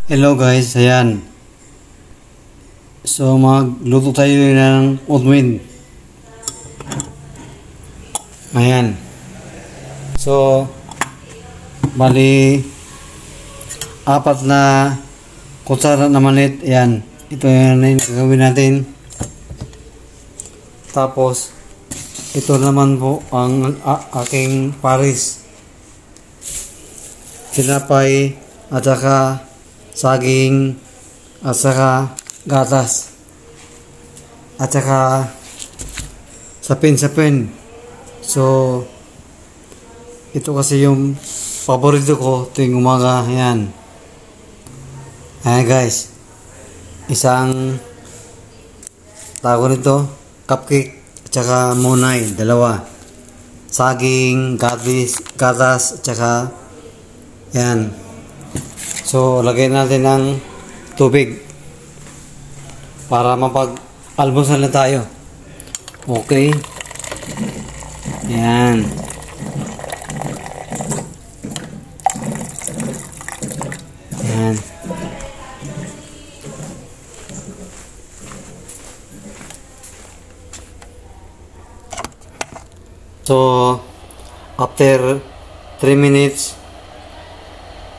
Hello guys, ayan. So magluto tayo ng oatmeal. Ayan. So bali apat na kutsara na maliit. Ayan. Ito yan yung gagawin natin. Tapos ito naman po ang aking paris. Tinapay at saka saging at saka gatas at saka sapin. So ito kasi yung paborito ko tuwing umaga. Ayan. Ayan guys, isang tawag nito cupcake at saka munay, dalawa, saging, gatas at saka yan. So lagay natin ng tubig para mapag-almusal na tayo. Okay. Yan. Yan. So after 3 minutes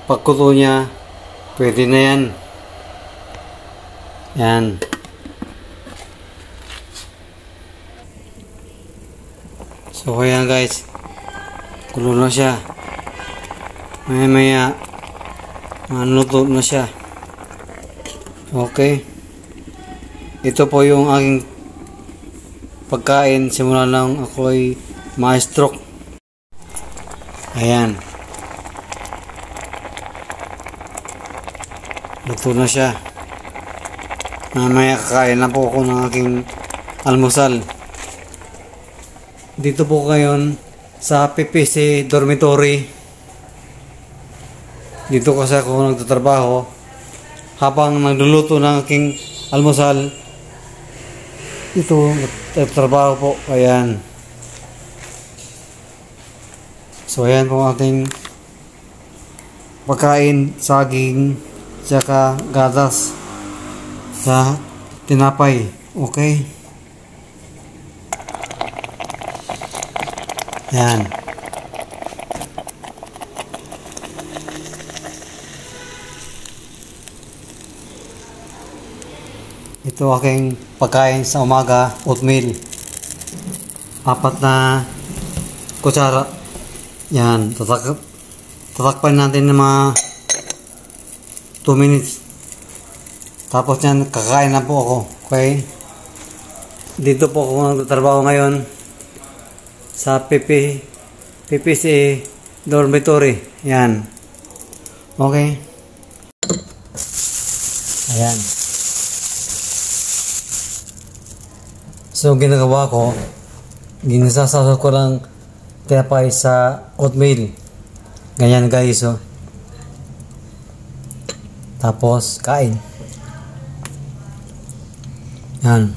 pagkulo niya, pwede na yan. Yan. So ayan guys, kulo na siya. Maya maluto na siya. Okay. Ito po yung aking pagkain simula lang ako ay ma-stroke. Ayan. Luto na siya. Mamaya kakain na po ako ng aking almusal. Dito po ngayon sa PPC Dormitory. Dito kasi ako nagtatrabaho. Habang nagluluto ng aking almusal, ito nagtatrabaho po. Ayan. So ayan po ating pagkain, saging tsaka gatas sa tinapay. Okay. Yan. Ito aking pagkain sa umaga, oatmeal. 4 na kutsara. Yan. Tatakpan natin ng mga 2 minutes. Tapos yan, kakain na po ako. Okay? Dito po ako nagtatrabaho ngayon sa PPC Dormitory. Yan. Okay? Ayan. So, ginagawa ko, ginasasasok ko lang tinapay sa oatmeal. Ganyan guys, oh. Tapos, kain. Yan.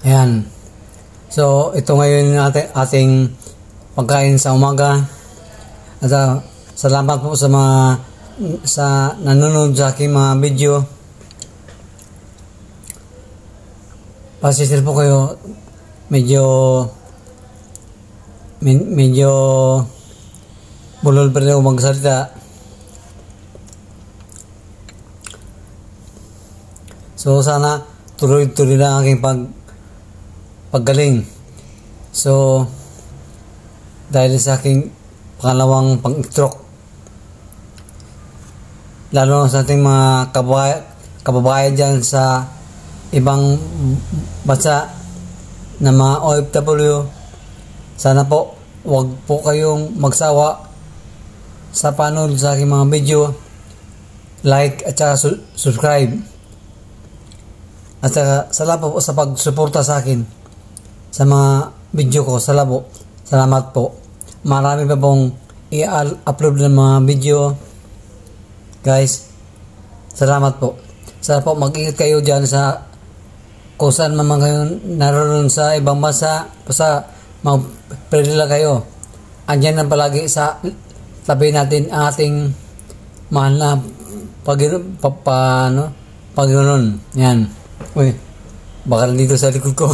Yan. So, ito ngayon ating pagkain sa umaga. At salamat po sa mga nanonood sa aking mga video. Pasisir po kayo, medyo bulol pa rin ako magsalita. So sana tuloy-tuloy lang aking paggaling. So dahil sa aking pangalawang pang-stroke, lalo sa ating mga kababayan dyan sa ibang bansa na mga OFW, sana po wag po kayong magsawa sa panood sa aking mga video, like at saka subscribe, at saka salamat po sa pagsuporta sa akin sa mga video ko. Salamat po. Marami pa pong i-upload ng mga video guys. Salamat po. Sana po mag-ingat kayo dyan sa kung saan man kayo naroon sa ibang bansa. Basta mag-pray lang kayo. Andyan lang palagi sa tabi natin ang ating mahal na Panginoon. Yan. Uy, baka dito sa likod ko.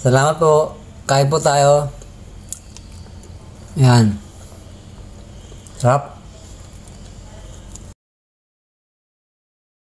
Salamat po. Kain po tayo. Yan. Sarap.